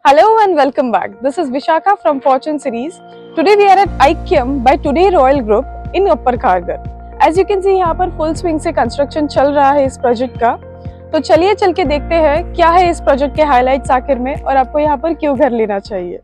Hello and welcome back. This is Vishakha from Fortune Series. Today we are at IKEM by Today Royal Group in Upper Kharghar. As you can see यहाँ पर full swing से construction चल रहा है इस project का। तो चलिए चल के देखते हैं क्या है इस प्रोजेक्ट के हाइलाइट्स आखिर में और आपको यहाँ पर क्यों घर लेना चाहिए।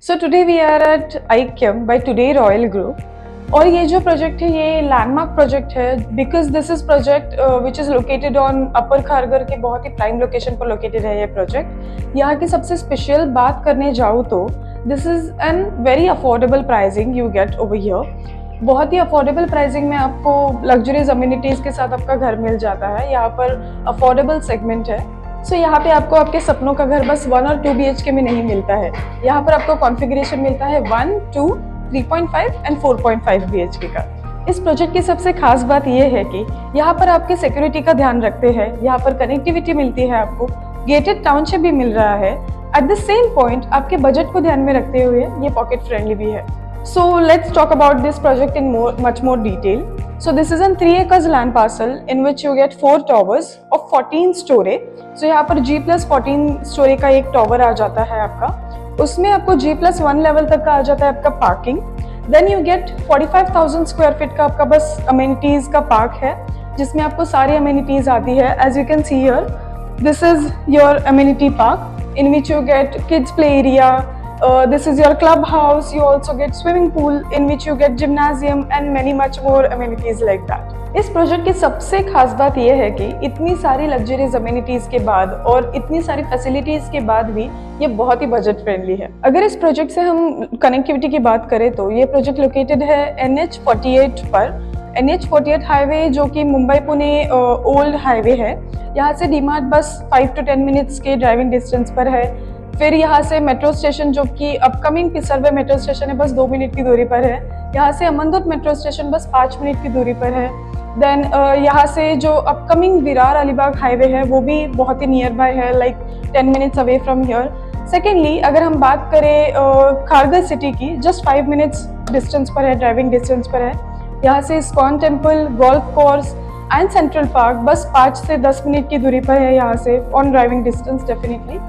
So today we are at IKEM by Today Royal Group और ये जो प्रोजेक्ट है ये लैंडमार्क प्रोजेक्ट है because this is project which is located on अपर खारघर के बहुत ही प्राइम लोकेशन पर लोकेटेड है ये प्रोजेक्ट। यहाँ की सबसे स्पेशल बात करने जाऊँ तो this is N very affordable pricing you get over here. बहुत ही अफोर्डेबल प्राइसिंग में आपको लग्जरीज अम्यूनिटीज के साथ आपका घर मिल जाता है। यहाँ पर अफोर्डेबल सेगमेंट है। सो यहाँ पे आपको आपके सपनों का घर बस 1 और 2 BHK में नहीं मिलता है। यहाँ पर आपको कॉन्फ़िगरेशन मिलता है 1, 2, 3.5 एंड 4.5 BHK का। इस प्रोजेक्ट की सबसे खास बात यह है कि यहाँ पर आपके सिक्योरिटी का ध्यान रखते हैं। यहाँ पर कनेक्टिविटी मिलती है, आपको गेटेड टाउनशिप भी मिल रहा है। एट द सेम पॉइंट आपके बजट को ध्यान में रखते हुए ये पॉकेट फ्रेंडली भी है। So let's talk about this project in much more detail. So this is a 3 acres land parcel in which you get 4 towers of 14 story. So यहाँ पर G+14 story का एक टॉवर आ जाता है आपका। उसमें आपको G+1 लेवल तक का आ जाता है आपका parking. Then you get 45,000 square feet का आपका बस अमेनिटीज का पार्क है जिसमें आपको सारी अमेनिटीज आती है। As you can see here, this is your amenity park in which you get kids play area. This is your clubhouse. You also get swimming pool in which you get gymnasium and many much more amenities like that. इस project की सबसे खास बात यह है कि इतनी सारी लग्जरीज अमेनिटीज के बाद और इतनी सारी फैसिलिटीज के बाद भी ये बहुत ही बजट फ्रेंडली है। अगर इस प्रोजेक्ट से हम कनेक्टिविटी की बात करें तो ये प्रोजेक्ट लोकेटेड है NH48 पर। NH48 हाईवे जो कि मुंबई पुणे ओल्ड हाईवे है। यहाँ से डीमार्ट बस 5 to 10 मिनट्स के ड्राइविंग डिस्टेंस पर है। फिर यहाँ से मेट्रो स्टेशन जो कि अपकमिंग पिसरवे मेट्रो स्टेशन है बस 2 मिनट की दूरी पर है। यहाँ से अमनदोत मेट्रो स्टेशन बस 5 मिनट की दूरी पर है। देन यहाँ से जो अपकमिंग विरार अलीबाग हाईवे है वो भी बहुत ही नियर बाय है, like 10 minutes away from here. Secondly अगर हम बात करें खारघर सिटी की, जस्ट 5 मिनट्स डिस्टेंस पर है, ड्राइविंग डिस्टेंस पर है। यहाँ से ISKCON temple, golf course and central park बस 5 से 10 मिनट की दूरी पर है यहाँ से, on driving distance definitely.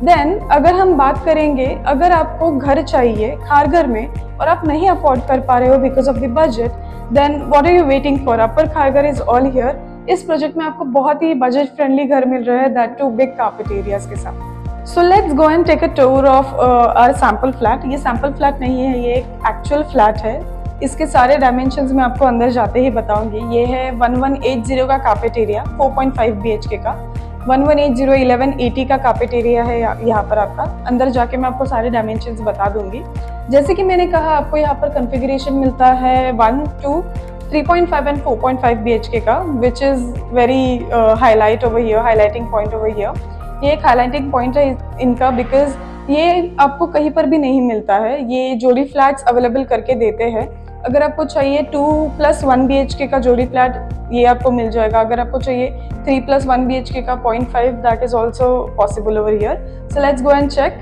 Then अगर हम बात करेंगे, अगर आपको घर चाहिए खारघर में और आप नहीं अफोर्ड कर पा रहे हो because of the budget, then what are you waiting for? Upper Kharghar is all here. इस प्रोजेक्ट में आपको बहुत ही बजट फ्रेंडली घर मिल रहा है, that too big carpet areas के साथ। So let's go and take a tour of our sample flat. ये सैंपल फ्लैट नहीं है, ये एक एक्चुअल फ्लैट है। इसके सारे डायमेंशंस मैं आपको अंदर जाते ही बताऊंगी। ये है 1180 का कार्पेट एरिया, 4.5 BHK का। 1180 1180 का कार्पेट एरिया है यहाँ पर आपका। अंदर जाके मैं आपको सारे डायमेंशंस बता दूंगी। जैसे कि मैंने कहा, आपको यहाँ पर कॉन्फ़िगरेशन मिलता है 1, 2, 3.5 एंड 4.5 BHK का, which is very highlight over here, highlighting point over here. ये एक हाईलाइटिंग पॉइंट है इनका बिकॉज ये आपको कहीं पर भी नहीं मिलता है। ये जोड़ी फ्लैट्स अवेलेबल करके देते हैं। अगर आपको चाहिए 2+1 BHK का जोड़ी फ्लैट, ये आपको मिल जाएगा। अगर आपको चाहिए 3+1 BHK का 0.5, that is also possible over here. So let's go and check.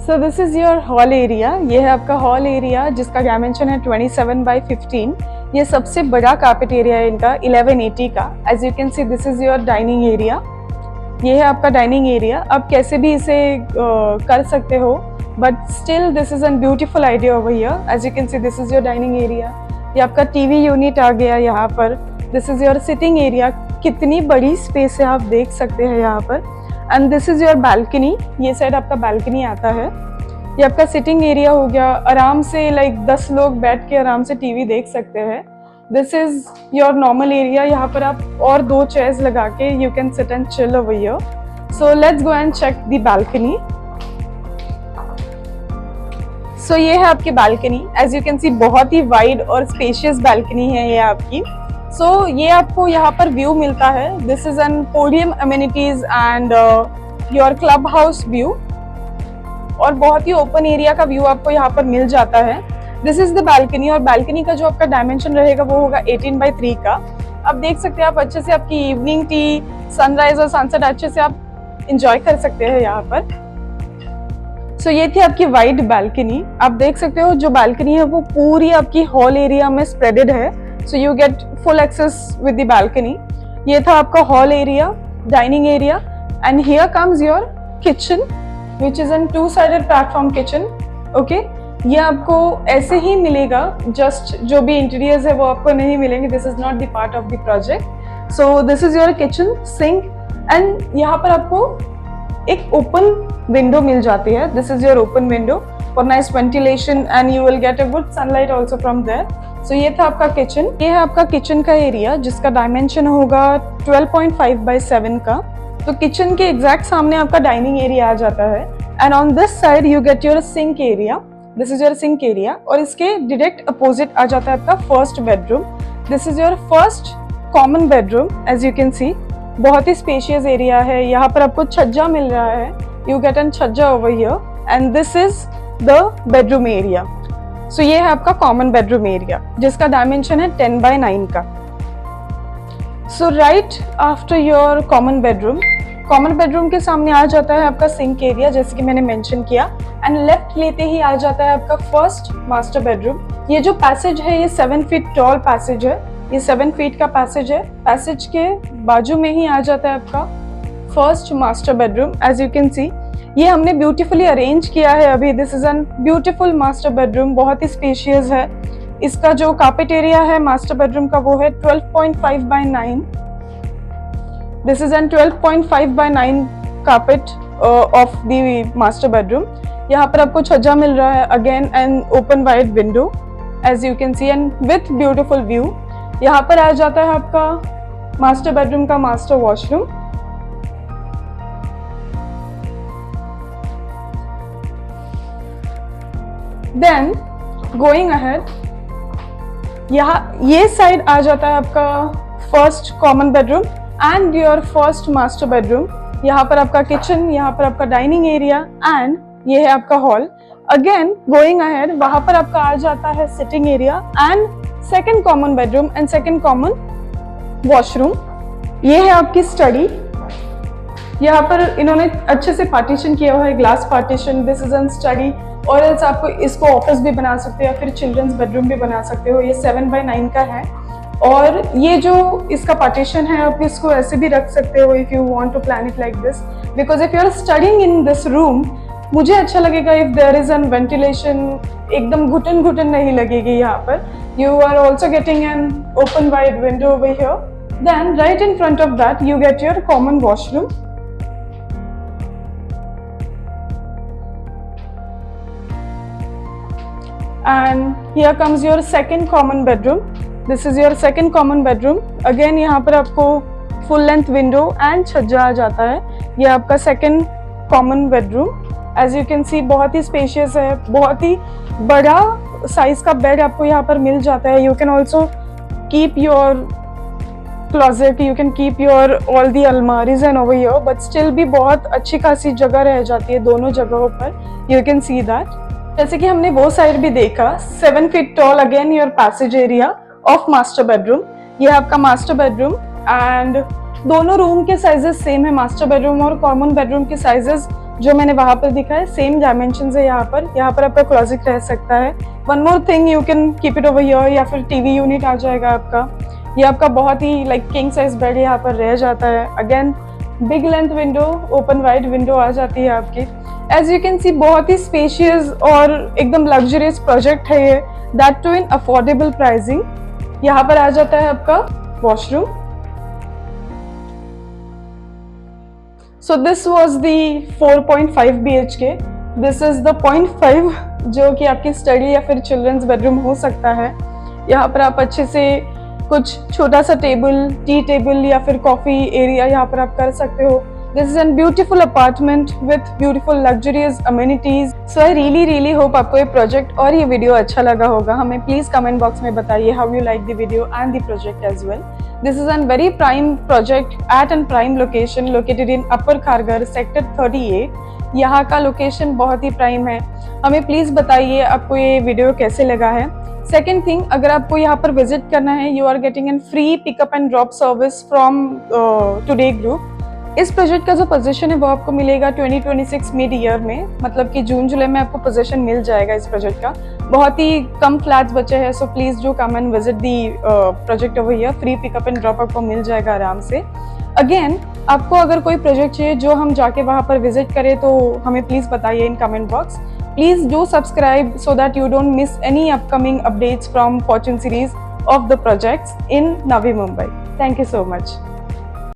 So this is your hall area. ये है आपका हॉल एरिया जिसका डायमेंशन है 27/15। ये सबसे बड़ा कार्पेट एरिया है इनका, 1180 का। As you can see this is your dining area. ये है आपका डाइनिंग एरिया। आप कैसे भी इसे कर सकते हो, but still this is an beautiful idea over here. As you can see this is your dining area. ये आपका टीवी यूनिट आ गया यहाँ पर। This is your sitting area. कितनी बड़ी स्पेस है आप देख सकते हैं यहाँ पर। And this is your balcony. ये साइड आपका बालकनी आता है। ये आपका सिटिंग एरिया हो गया, आराम से लाइक 10 लोग बैठ के आराम से टीवी देख सकते हैं। This is your normal area. यहाँ पर आप और 2 चेयर्स लगा के you can sit and chill over here. So let's go and check the balcony. So ये है आपकी balcony. As you can see बहुत ही वाइड और स्पेशियस बालकनी है ये आपकी। सो ये आपको यहाँ पर व्यू मिलता है। This is N podium amenities and your club house view, और बहुत ही ओपन एरिया का व्यू आपको यहाँ पर मिल जाता है। दिस इज द बालकनी, और बालकनी का जो आपका डायमेंशन रहेगा वो होगा 18x3 का। आप देख सकते हैं, आप अच्छे से आपकी इवनिंग टी, सनराइज और सनसेट अच्छे से आप इंजॉय कर सकते हैं यहाँ पर। सो ये थी आपकी वाइड बालकनी। आप देख सकते हो जो बालकनी है वो पूरी आपकी हॉल एरिया में स्प्रेडेड है। So you get full access with the balcony. ये था आपका hall area, dining area, and here comes your kitchen which is an 2-sided platform kitchen. Okay, ये आपको ऐसे ही मिलेगा, जस्ट जो भी इंटीरियर्स है वो आपको नहीं मिलेंगे। This is not the part of the project. So this is your kitchen sink, and यहाँ पर आपको एक ओपन विंडो मिल जाती है। This is your open window for nice ventilation, and you will get a good sunlight also from there. So ये था आपका किचन। ये है आपका किचन का एरिया जिसका डायमेंशन होगा 12.5x7 का। तो किचन के एग्जैक्ट सामने आपका डाइनिंग एरिया आ जाता है, and on this side you get your sink area. This is your sink area, और इसके डायरेक्ट अपोजिट आ जाता है आपका first bedroom. This is your first common bedroom. As you can see बहुत ही स्पेशियस एरिया है। यहाँ पर आपको छज्जा मिल रहा है, you get an chajja over here, and this is the bedroom area. So ये है आपका कॉमन बेडरूम एरिया जिसका डायमेंशन है 10x9 का। So right after your common bedroom के सामने आ जाता है आपका सिंक एरिया, जैसे कि मैंने मेंशन किया, एंड लेफ्ट लेते ही आ जाता है आपका फर्स्ट मास्टर बेडरूम। ये जो पैसेज है ये 7 फीट टॉल पैसेज है। ये 7 फीट का पैसेज है। पैसेज के बाजू में ही आ जाता है आपका first master bedroom. As you can see ये हमने ब्यूटीफुली अरेंज किया है अभी। This is an beautiful master bedroom, बहुत ही स्पेशियस है। इसका जो कार्पेट एरिया है मास्टर बेडरूम का वो है 12.5x9। This is an 12.5x9 carpet of the master bedroom. यहाँ पर आपको छज्जा मिल रहा है, again an open wide window as you can see, and with beautiful view. यहाँ पर आ जाता है आपका मास्टर बेडरूम का master washroom. Then going ahead, यहाँ ये साइड आ जाता है आपका first common bedroom and your first master bedroom. यहाँ पर आपका किचन, यहाँ पर आपका डाइनिंग एरिया, एंड ये है आपका हॉल। अगेन गोइंग अहेड, वहां पर आपका आ जाता है sitting area and second common bedroom and second common washroom. ये है आपकी स्टडी। यहाँ पर इन्होंने अच्छे से पार्टीशन किया हुआ है, glass partition. This is N study, और एल्स आपको इसको ऑफिस भी बना सकते हो या फिर चिल्ड्रंस बेडरूम भी बना सकते हो। ये 7x9 का है, और ये जो इसका पार्टीशन है आप इसको ऐसे भी रख सकते हो if you want to plan it like this, because if you are studying in this room, मुझे अच्छा लगेगा if there is an ventilation, एकदम घुटन घुटन नहीं लगेगी यहाँ पर। You are also getting an open wide window over here. Then right in front of that you get your common washroom. And here comes your second common bedroom. This is your second common bedroom. Again यहाँ पर आपको full length window and छज्जा आ जाता है। ये आपका second common bedroom. As you can see बहुत ही spacious है, बहुत ही बड़ा size का bed आपको यहाँ पर मिल जाता है। You can also keep your closet, you can keep your all the almaris and over here, but still भी बहुत अच्छी खासी जगह रह जाती है दोनों जगहों पर। You can see that. जैसे कि हमने वो साइड भी देखा, 7 feet tall, again your passage area of master bedroom. ये आपका मास्टर बेडरूम, एंड दोनों रूम के साइजेस सेम है। मास्टर बेडरूम और कॉमन बेडरूम के साइजेस जो मैंने वहां पर दिखाए सेम डायमेंशंस है। यहाँ पर आपका क्लोजेट रह सकता है। One more thing, you can keep it over here, या फिर टीवी यूनिट आ जाएगा आपका। ये आपका बहुत ही लाइक किंग साइज बेड यहाँ पर रह जाता है। Again big length window, open wide window आ जाती है आपकी। एज यू कैन सी बहुत ही स्पेशियस और एकदम लग्जरियस प्रोजेक्ट है ये, that too in affordable pricing. यहाँ पर आ जाता है आपका washroom. So this was the 4.5 BHK. This is the 0.5 जो कि आपकी स्टडी या फिर चिल्ड्रंस बेडरूम हो सकता है। यहाँ पर आप अच्छे से कुछ छोटा सा टेबल, टी टेबल या फिर कॉफी एरिया यहाँ पर आप कर सकते हो। This is a beautiful apartment with beautiful luxurious amenities. So I really hope आपको ये प्रोजेक्ट और ये वीडियो अच्छा लगा होगा। हमें प्लीज कमेंट बॉक्स में बताइए how you like the video and the project as well. This is a very prime project at a prime location located in Upper Kharghar, Sector 38. यहाँ का लोकेशन बहुत ही प्राइम है। हमें प्लीज बताइए आपको ये वीडियो कैसे लगा है। सेकेंड थिंग, अगर आपको यहाँ पर विजिट करना है, you are getting an free pickup and drop service from today group. इस प्रोजेक्ट का जो पोजीशन है वो आपको मिलेगा 2026 मिड ईयर में, मतलब कि जून जुलाई में आपको पोजीशन मिल जाएगा इस प्रोजेक्ट का। बहुत ही कम फ्लैट्स बचे हैं, so please do come and visit the project over here. Free pickup and drop आपको मिल जाएगा आराम से। अगेन, आपको अगर कोई प्रोजेक्ट चाहिए जो हम जाके वहाँ पर विजिट करें तो हमें प्लीज बताइए in comment box. Please do subscribe so that you don't miss any upcoming updates from Fortune series of the projects in Navi Mumbai. Thank you so much.